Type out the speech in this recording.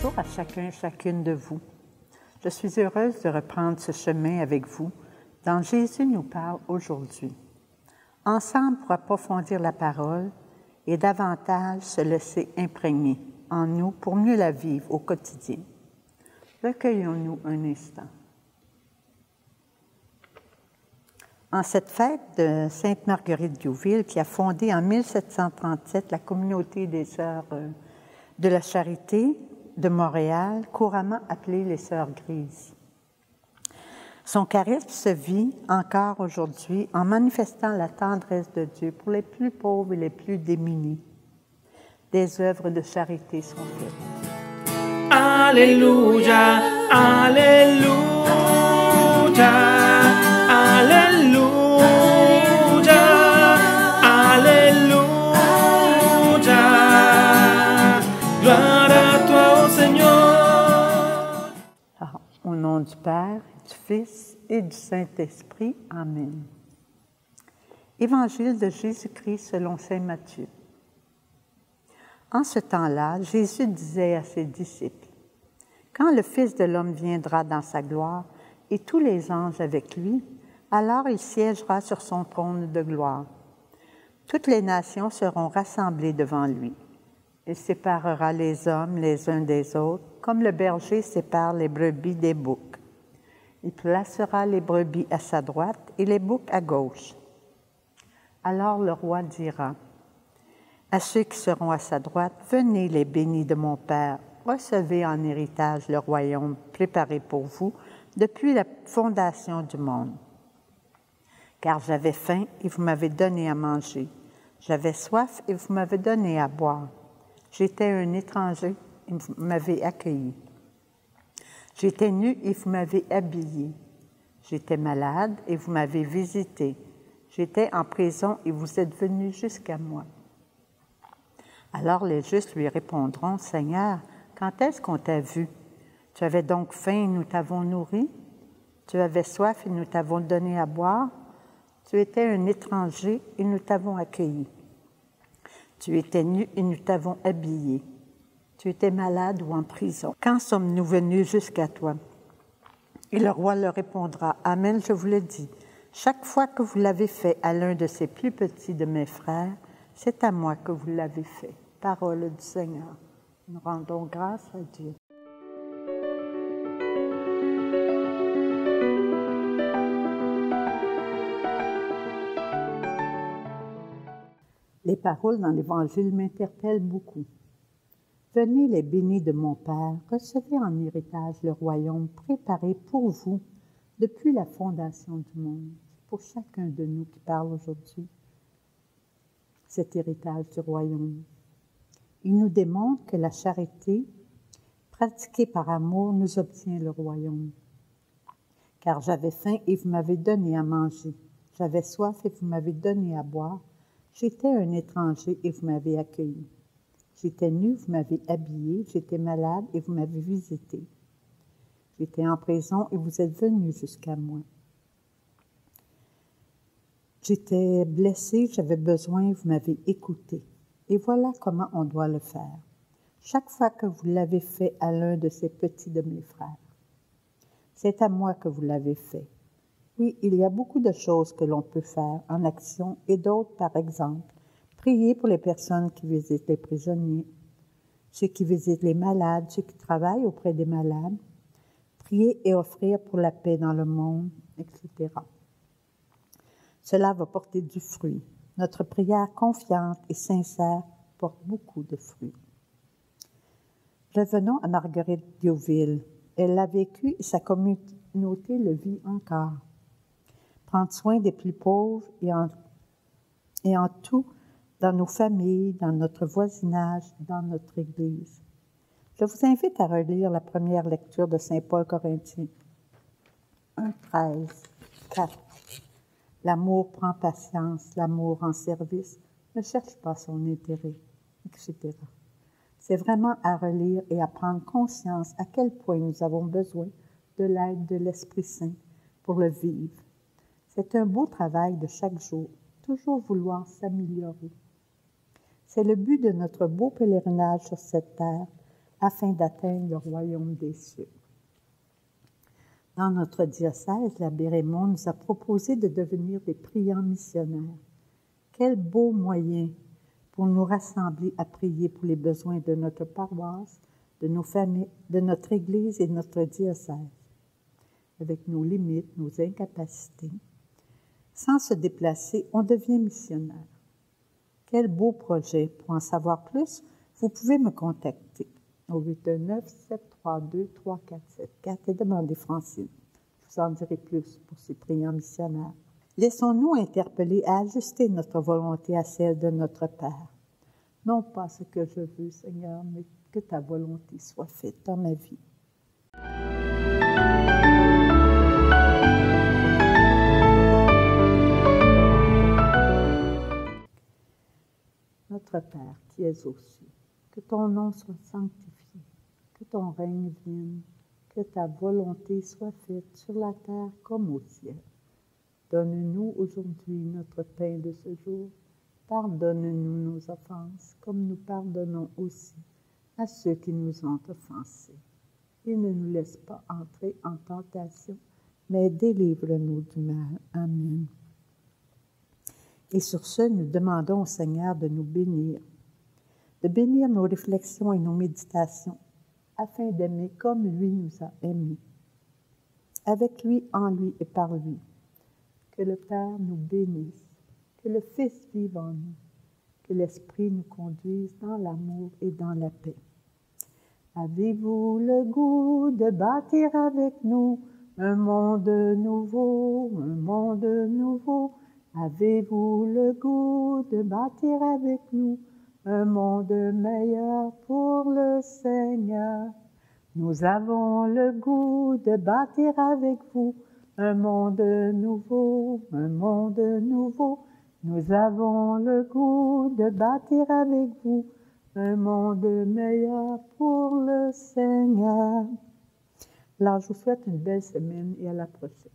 Bonjour à chacun et chacune de vous. Je suis heureuse de reprendre ce chemin avec vous dont Jésus nous parle aujourd'hui. Ensemble pour approfondir la parole et davantage se laisser imprégner en nous pour mieux la vivre au quotidien. Recueillons-nous un instant. En cette fête de Sainte Marguerite Diouville, qui a fondé en 1737 la communauté des Sœurs de la Charité de Montréal, couramment appelée les Sœurs Grises. Son charisme se vit encore aujourd'hui en manifestant la tendresse de Dieu pour les plus pauvres et les plus démunis. Des œuvres de charité sont faites. Alléluia, Alléluia, Alléluia, Alléluia. Gloire à toi, ô Seigneur. Au nom du Père, du Fils et du Saint-Esprit. Amen. Évangile de Jésus-Christ selon saint Matthieu. En ce temps-là, Jésus disait à ses disciples, « Quand le Fils de l'homme viendra dans sa gloire, et tous les anges avec lui, alors il siégera sur son trône de gloire. Toutes les nations seront rassemblées devant lui. Il séparera les hommes les uns des autres, comme le berger sépare les brebis des boucs. Il placera les brebis à sa droite et les boucs à gauche. Alors le roi dira, à ceux qui seront à sa droite, « Venez les bénis de mon Père, recevez en héritage le royaume préparé pour vous depuis la fondation du monde. Car j'avais faim et vous m'avez donné à manger. J'avais soif et vous m'avez donné à boire. J'étais un étranger et vous m'avez accueilli. J'étais nu et vous m'avez habillé. J'étais malade et vous m'avez visité. J'étais en prison et vous êtes venus jusqu'à moi. » Alors les justes lui répondront, « Seigneur, quand est-ce qu'on t'a vu? Tu avais donc faim et nous t'avons nourri? Tu avais soif et nous t'avons donné à boire? Tu étais un étranger et nous t'avons accueilli. Tu étais nu et nous t'avons habillé. Tu étais malade ou en prison. Quand sommes-nous venus jusqu'à toi? » Et le roi leur répondra, « Amen, je vous le dis, chaque fois que vous l'avez fait à l'un de ces plus petits de mes frères, c'est à moi que vous l'avez fait. » Parole du Seigneur. Nous rendons grâce à Dieu. Les paroles dans l'Évangile m'interpellent beaucoup. Venez les bénis de mon Père, recevez en héritage le royaume préparé pour vous depuis la fondation du monde. C'est pour chacun de nous qui parle aujourd'hui, cet héritage du royaume. Il nous démontre que la charité, pratiquée par amour, nous obtient le royaume. Car j'avais faim et vous m'avez donné à manger. J'avais soif et vous m'avez donné à boire. J'étais un étranger et vous m'avez accueilli. J'étais nu, vous m'avez habillé. J'étais malade et vous m'avez visité. J'étais en prison et vous êtes venus jusqu'à moi. J'étais blessé, j'avais besoin, vous m'avez écouté. Et voilà comment on doit le faire. Chaque fois que vous l'avez fait à l'un de ces petits de mes frères, c'est à moi que vous l'avez fait. Oui, il y a beaucoup de choses que l'on peut faire en action et d'autres, par exemple, prier pour les personnes qui visitent les prisonniers, ceux qui visitent les malades, ceux qui travaillent auprès des malades, prier et offrir pour la paix dans le monde, etc. Cela va porter du fruit. Notre prière confiante et sincère porte beaucoup de fruits. Revenons à Marguerite Diouville. Elle l'a vécu et sa communauté le vit encore. Prendre soin des plus pauvres et en tout, dans nos familles, dans notre voisinage, dans notre Église. Je vous invite à relire la première lecture de Saint Paul Corinthiens 1:13, 4. L'amour prend patience, l'amour en service, ne cherche pas son intérêt, etc. C'est vraiment à relire et à prendre conscience à quel point nous avons besoin de l'aide de l'Esprit Saint pour le vivre. C'est un beau travail de chaque jour, toujours vouloir s'améliorer. C'est le but de notre beau pèlerinage sur cette terre, afin d'atteindre le royaume des cieux. Dans notre diocèse, l'abbé Raymond nous a proposé de devenir des priants missionnaires. Quel beau moyen pour nous rassembler à prier pour les besoins de notre paroisse, de nos familles, de notre Église et de notre diocèse, avec nos limites, nos incapacités. Sans se déplacer, on devient missionnaire. Quel beau projet! Pour en savoir plus, vous pouvez me contacter au 819-732-3474 et demander Francine. Je vous en dirai plus pour ces priants missionnaires. Laissons-nous interpeller à ajuster notre volonté à celle de notre Père. Non pas ce que je veux, Seigneur, mais que ta volonté soit faite dans ma vie. Notre Père qui es aux cieux, que ton nom soit sanctifié, que ton règne vienne, que ta volonté soit faite sur la terre comme au ciel. Donne-nous aujourd'hui notre pain de ce jour. Pardonne-nous nos offenses, comme nous pardonnons aussi à ceux qui nous ont offensés. Et ne nous laisse pas entrer en tentation, mais délivre-nous du mal. Amen. Et sur ce, nous demandons au Seigneur de nous bénir, de bénir nos réflexions et nos méditations, afin d'aimer comme lui nous a aimés, avec lui, en lui et par lui. Que le Père nous bénisse, que le Fils vive en nous, que l'Esprit nous conduise dans l'amour et dans la paix. Avez-vous le goût de bâtir avec nous un monde nouveau, un monde nouveau? Avez-vous le goût de bâtir avec nous un monde meilleur pour le Seigneur? Nous avons le goût de bâtir avec vous un monde nouveau, un monde nouveau. Nous avons le goût de bâtir avec vous un monde meilleur pour le Seigneur. Alors, je vous souhaite une belle semaine et à la prochaine.